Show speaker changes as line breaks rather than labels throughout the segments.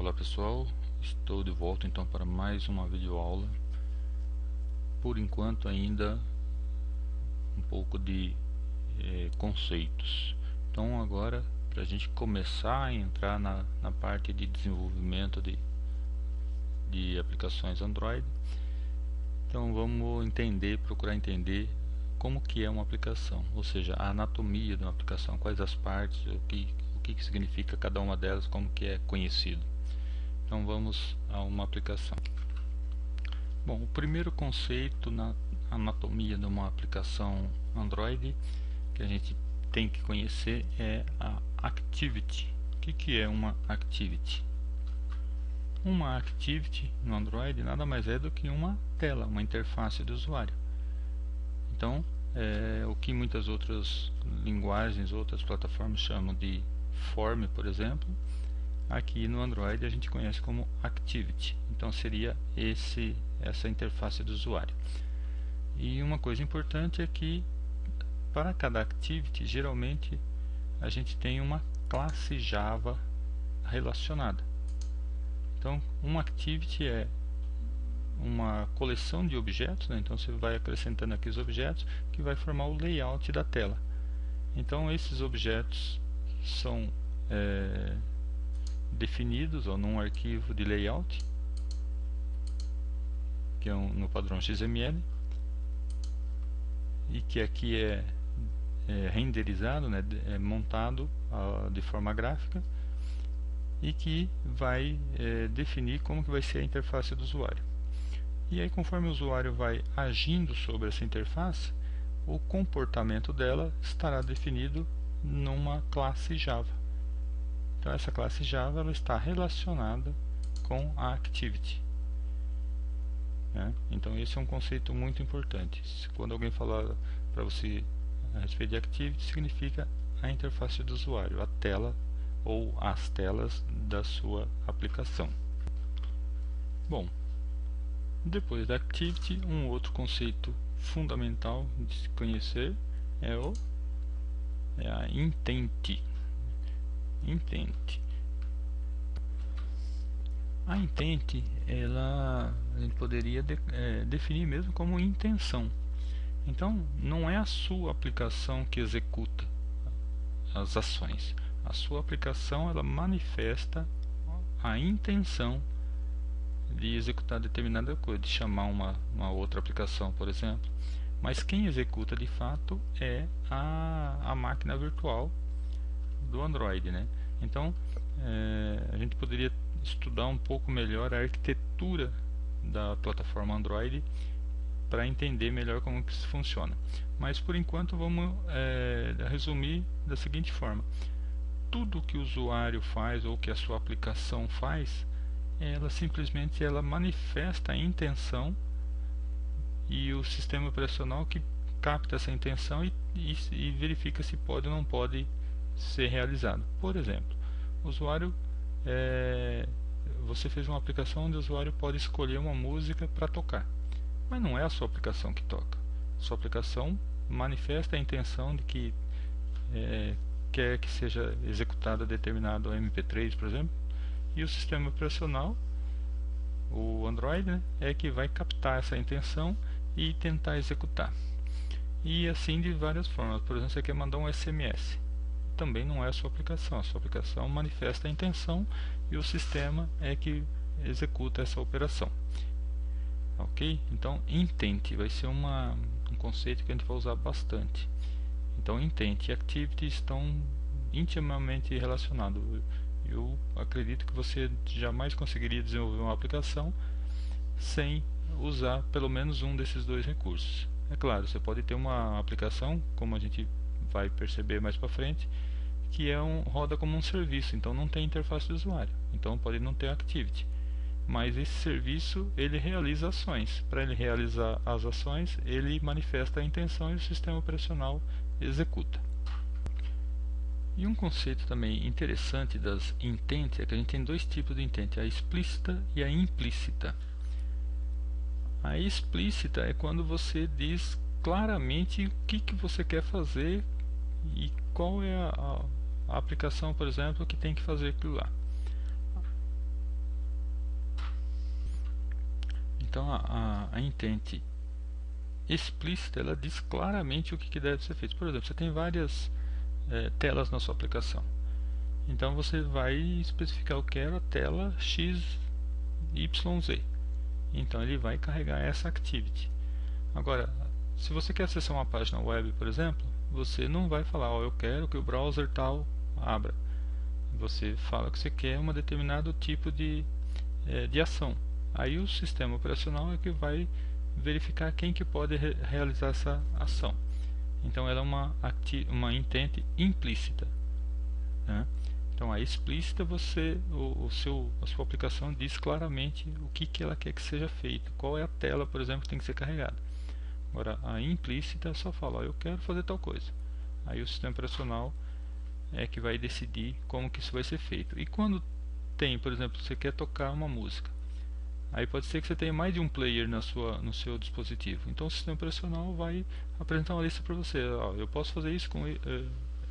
Olá pessoal, estou de volta então para mais uma videoaula. Por enquanto ainda um pouco de conceitos. Então agora, para a gente começar a entrar na parte de desenvolvimento de aplicações Android, então vamos procurar entender como que é uma aplicação, ou seja, a anatomia de uma aplicação, quais as partes, o que significa cada uma delas, como que é conhecido. Então vamos a uma aplicação. Bom, o primeiro conceito na anatomia de uma aplicação Android que a gente tem que conhecer é a Activity. O que é uma Activity? Uma Activity no Android nada mais é do que uma tela, uma interface do usuário. Então, o que muitas outras linguagens, outras plataformas chamam de Form, por exemplo, aqui no Android a gente conhece como Activity. Então seria essa interface do usuário. E uma coisa importante é que para cada Activity, geralmente a gente tem uma classe Java relacionada. Então uma Activity é uma coleção de objetos, né? Então você vai acrescentando aqui os objetos que vai formar o layout da tela. Então esses objetos são definidos num arquivo de layout, que é no padrão XML, e que aqui é renderizado, né, montado de forma gráfica, e que vai definir como que vai ser a interface do usuário. E aí, conforme o usuário vai agindo sobre essa interface, o comportamento dela estará definido numa classe Java. Então essa classe Java ela está relacionada com a Activity, né? Então esse é um conceito muito importante. Quando alguém falar para você a respeito de Activity, significa a interface do usuário, a tela ou as telas da sua aplicação. Bom, depois da Activity, um outro conceito fundamental de se conhecer é a Intent. A intent, a gente poderia definir mesmo como intenção. Então, não é a sua aplicação que executa as ações. A sua aplicação ela manifesta a intenção de executar determinada coisa, de chamar uma outra aplicação, por exemplo. Mas quem executa de fato é a máquina virtual do Android, né? Então a gente poderia estudar um pouco melhor a arquitetura da plataforma Android para entender melhor como que isso funciona. Mas por enquanto vamos resumir da seguinte forma: tudo que o usuário faz ou que a sua aplicação faz, ela simplesmente manifesta a intenção, e o sistema operacional que capta essa intenção e verifica se pode ou não pode ser realizado. Por exemplo, o usuário você fez uma aplicação onde o usuário pode escolher uma música para tocar, mas não é a sua aplicação que toca. A sua aplicação manifesta a intenção de que quer que seja executada determinado MP3, por exemplo, e o sistema operacional, o Android, né, é que vai captar essa intenção e tentar executar. E assim de várias formas. Por exemplo, você quer mandar um SMS, também não é a sua aplicação manifesta a intenção e o sistema é que executa essa operação. Ok? Então, intent vai ser um conceito que a gente vai usar bastante. Então, intent e activity estão intimamente relacionados. Eu acredito que você jamais conseguiria desenvolver uma aplicação sem usar pelo menos um desses dois recursos. É claro, você pode ter uma aplicação, como a gente vai perceber mais para frente, que roda como um serviço, então não tem interface do usuário, então pode não ter Activity, mas esse serviço ele realiza ações. Para ele realizar as ações, ele manifesta a intenção e o sistema operacional executa. E um conceito também interessante das intent é que a gente tem dois tipos de intent, a explícita e a implícita. A explícita é quando você diz claramente o que você quer fazer e qual é a aplicação, por exemplo, que tem que fazer aquilo lá. Então a intent explícita, ela diz claramente o que deve ser feito. Por exemplo, você tem várias telas na sua aplicação. Então você vai especificar: eu quero a tela XYZ. Então ele vai carregar essa activity. Agora, se você quer acessar uma página web, por exemplo, você não vai falar: eu quero que o browser tal abra. Você fala que você quer um determinado tipo de ação. Aí o sistema operacional é que vai verificar quem que pode realizar essa ação. Então ela é uma intent implícita, né? Então a explícita, a sua aplicação diz claramente o que ela quer que seja feito, qual é a tela, por exemplo, que tem que ser carregada. Agora a implícita só fala: eu quero fazer tal coisa. Aí o sistema operacional é que vai decidir como que isso vai ser feito. E quando tem, por exemplo, você quer tocar uma música, aí pode ser que você tenha mais de um player no seu dispositivo. Então o sistema operacional vai apresentar uma lista para você: eu posso fazer isso com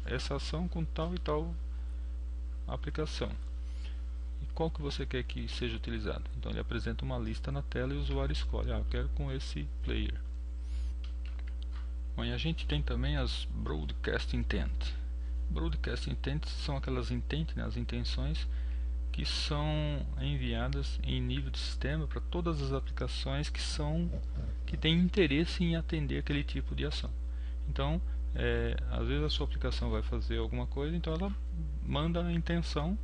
essa ação com tal e tal aplicação. E qual que você quer que seja utilizado? Então ele apresenta uma lista na tela e o usuário escolhe: eu quero com esse player. Bom, e a gente tem também as Broadcast Intent. Broadcast Intent são aquelas intent, né, as intenções que são enviadas em nível de sistema para todas as aplicações que têm interesse em atender aquele tipo de ação. Então, às vezes a sua aplicação vai fazer alguma coisa, então ela manda a intenção,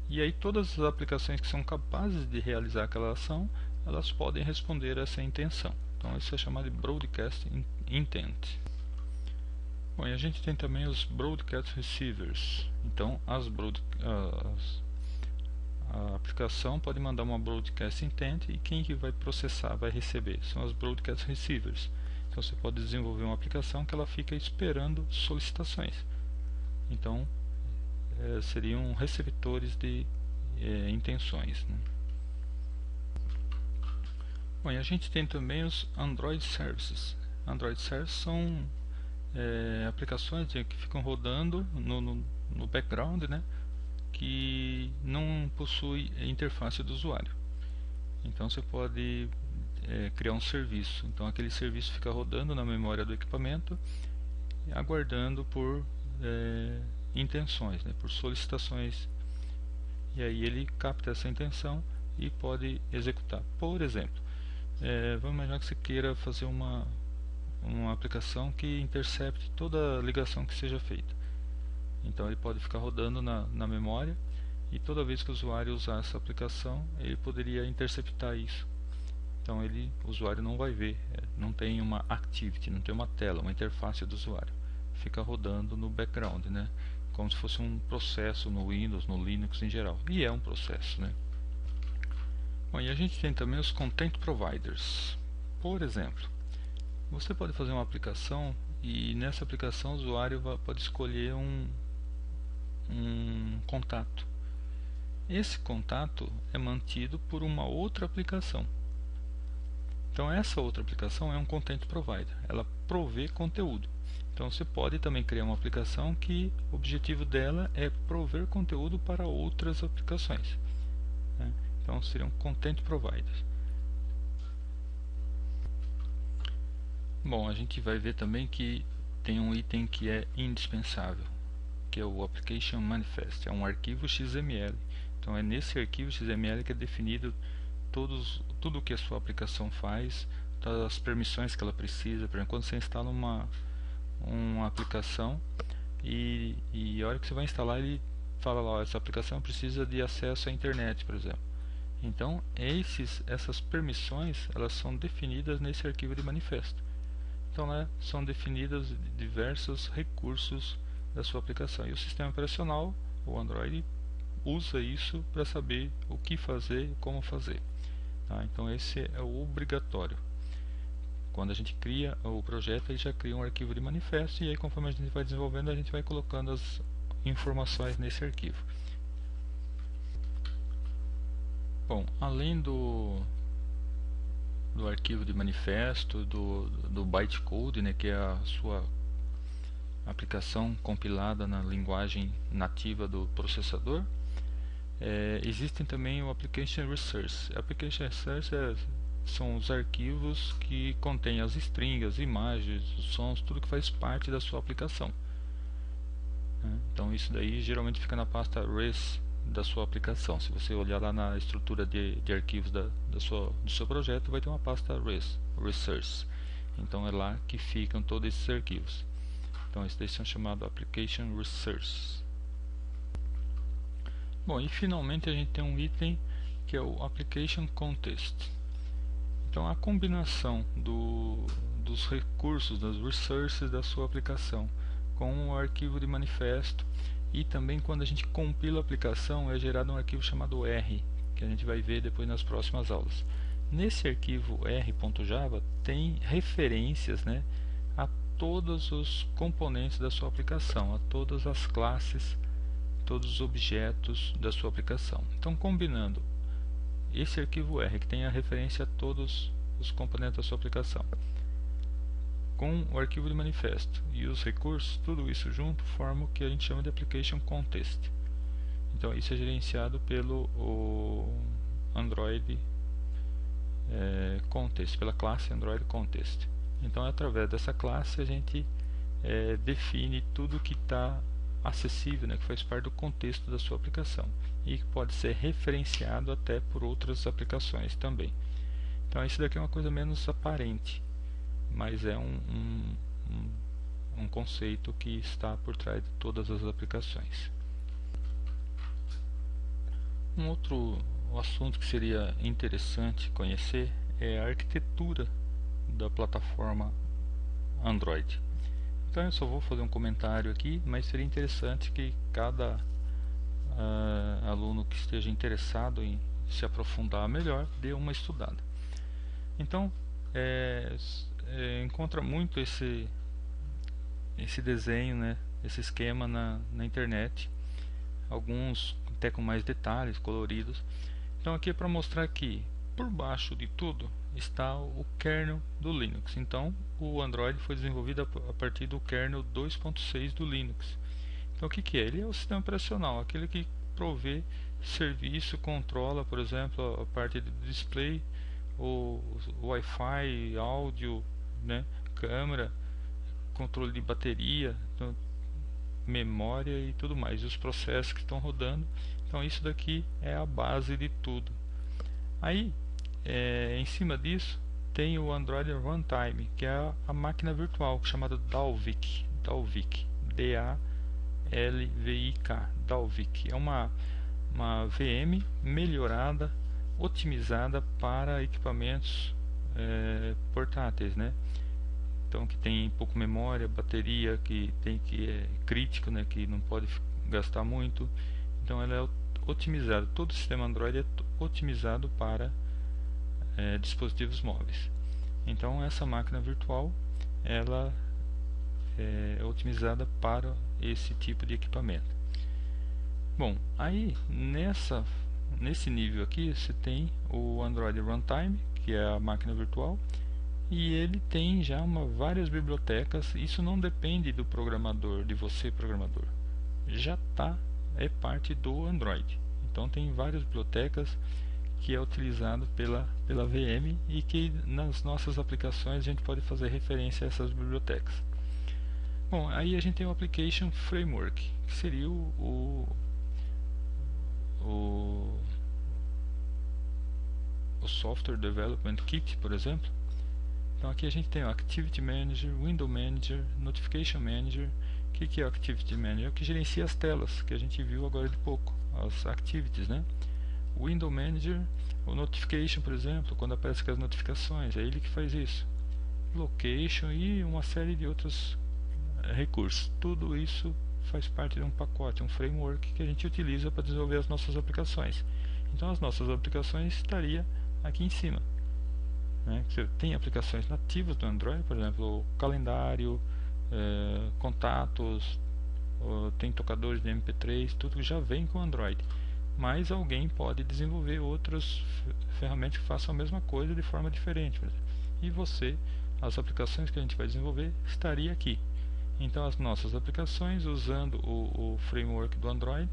e aí todas as aplicações que são capazes de realizar aquela ação, elas podem responder a essa intenção. Então isso é chamado de Broadcast Intent. Bom, e a gente tem também os Broadcast Receivers. Então a aplicação pode mandar uma Broadcast Intent, e quem que vai processar, vai receber, são as Broadcast Receivers. Então você pode desenvolver uma aplicação que ela fica esperando solicitações. Então seriam receptores de intenções, né? Bom, e a gente tem também os Android Services. Android Services são aplicações que ficam rodando no background, né, que não possui interface do usuário. Então você pode criar um serviço. Então aquele serviço fica rodando na memória do equipamento, aguardando por intenções, né, por solicitações. E aí ele capta essa intenção e pode executar. Por exemplo, vamos imaginar que você queira fazer uma aplicação que intercepte toda ligação que seja feita. Então ele pode ficar rodando na memória, e toda vez que o usuário usar essa aplicação, ele poderia interceptar isso. Então o usuário não vai ver, não tem uma activity, não tem uma tela, uma interface do usuário. Fica rodando no background, né? Como se fosse um processo no Windows, no Linux em geral. E é um processo, né? Bom, e a gente tem também os Content Providers. Por exemplo, você pode fazer uma aplicação, e nessa aplicação o usuário pode escolher um contato. Esse contato é mantido por uma outra aplicação. Então essa outra aplicação é um Content Provider. Ela provê conteúdo. Então você pode também criar uma aplicação que o objetivo dela é prover conteúdo para outras aplicações, né? Então seriam Content Providers. Bom, a gente vai ver também que tem um item que é indispensável, que é o Application Manifest. É um arquivo XML. Então é nesse arquivo XML que é definido tudo o que a sua aplicação faz, todas as permissões que ela precisa. Por exemplo, quando você instala uma aplicação, e a hora que você vai instalar, ele fala lá: essa aplicação precisa de acesso à internet, por exemplo. Então essas permissões, elas são definidas nesse arquivo de manifesto. Então lá são definidos diversos recursos da sua aplicação, e o sistema operacional, o Android, usa isso para saber o que fazer e como fazer, tá? Então esse é o obrigatório. Quando a gente cria o projeto, ele já cria um arquivo de manifesto, e aí conforme a gente vai desenvolvendo, a gente vai colocando as informações nesse arquivo. Bom, além do arquivo de manifesto, do bytecode, né, que é a sua aplicação compilada na linguagem nativa do processador, Existem também o Application Resource. Application Resource são os arquivos que contêm as strings, as imagens, os sons, tudo que faz parte da sua aplicação, né? Então isso daí geralmente fica na pasta res da sua aplicação. Se você olhar lá na estrutura de arquivos do seu projeto, vai ter uma pasta res, resource. Então é lá que ficam todos esses arquivos. Então esses daí são chamados Application Resource. Bom, e finalmente a gente tem um item que é o Application Context. Então a combinação dos recursos, das resources da sua aplicação com o arquivo de manifesto, e também quando a gente compila a aplicação é gerado um arquivo chamado R, que a gente vai ver depois nas próximas aulas. Nesse arquivo r.java tem referências, né, a todos os componentes da sua aplicação, a todas as classes, todos os objetos da sua aplicação. Então, combinando esse arquivo R, que tem a referência a todos os componentes da sua aplicação, com o arquivo de manifesto e os recursos, tudo isso junto forma o que a gente chama de Application Context. Então isso é gerenciado pelo Android Context, pela classe Android Context. Então através dessa classe a gente define tudo que está acessível, né, que faz parte do contexto da sua aplicação e que pode ser referenciado até por outras aplicações também. Então isso daqui é uma coisa menos aparente, mas é um conceito que está por trás de todas as aplicações. Um outro assunto que seria interessante conhecer é a arquitetura da plataforma Android. Então eu só vou fazer um comentário aqui, mas seria interessante que cada aluno que esteja interessado em se aprofundar melhor dê uma estudada. Então encontra muito esse desenho, né, esse esquema na internet, alguns até com mais detalhes coloridos. Então aqui é para mostrar que por baixo de tudo está o kernel do Linux. Então o Android foi desenvolvido a partir do kernel 2.6 do Linux. Então o que é? Ele é o sistema operacional, aquele que provê serviço, controla, por exemplo, a parte de display, o Wi-Fi, áudio, né, câmera, controle de bateria, então, memória e tudo mais, e os processos que estão rodando. Então isso daqui é a base de tudo. Aí em cima disso tem o Android Runtime, que é a máquina virtual chamada Dalvik, D-A-L-V-I-K, Dalvik. É uma VM melhorada, otimizada para equipamentos portáteis, né? Então que tem pouco memória, bateria que é crítico, né? Que não pode gastar muito. Então ela é otimizada. Todo o sistema Android é otimizado para dispositivos móveis. Então essa máquina virtual ela é otimizada para esse tipo de equipamento. Bom, aí nesse nível aqui você tem o Android Runtime, que é a máquina virtual, e ele tem já várias bibliotecas. Isso não depende do programador, de você programador, já é parte do Android. Então tem várias bibliotecas que é utilizado pela VM e que nas nossas aplicações a gente pode fazer referência a essas bibliotecas. Bom, aí a gente tem o Application Framework, que seria o Software Development Kit, por exemplo. Então aqui a gente tem o Activity Manager, Window Manager, Notification Manager. O que é o Activity Manager? É o que gerencia as telas, que a gente viu agora de pouco, as activities, né? O Window Manager, o Notification, por exemplo, quando aparecem aquelas notificações, é ele que faz isso. Location e uma série de outros recursos. Tudo isso faz parte de um pacote, um framework que a gente utiliza para desenvolver as nossas aplicações. Então as nossas aplicações estariam aqui em cima, né? Você tem aplicações nativas do Android, por exemplo, o calendário, contatos, tem tocadores de MP3, tudo já vem com Android. Mas alguém pode desenvolver outras ferramentas que façam a mesma coisa de forma diferente, por exemplo. E as aplicações que a gente vai desenvolver estaria aqui. Então as nossas aplicações usando o framework do Android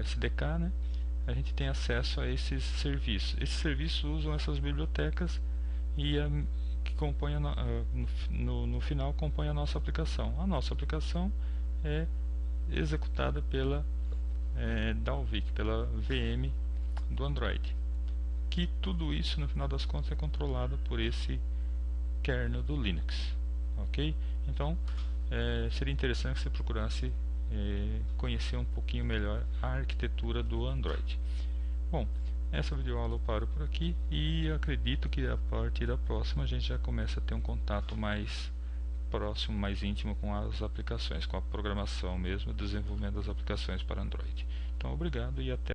SDK, né, a gente tem acesso a esses serviços. Esses serviços usam essas bibliotecas e que compõe no final compõe a nossa aplicação. A nossa aplicação é executada pela Dalvik, pela VM do Android, que tudo isso no final das contas é controlado por esse kernel do Linux, ok? Então seria interessante que você procurasse conhecer um pouquinho melhor a arquitetura do Android. Bom, essa videoaula eu paro por aqui e acredito que a partir da próxima a gente já começa a ter um contato mais próximo, mais íntimo com as aplicações, com a programação mesmo, desenvolvimento das aplicações para Android. Então, obrigado e até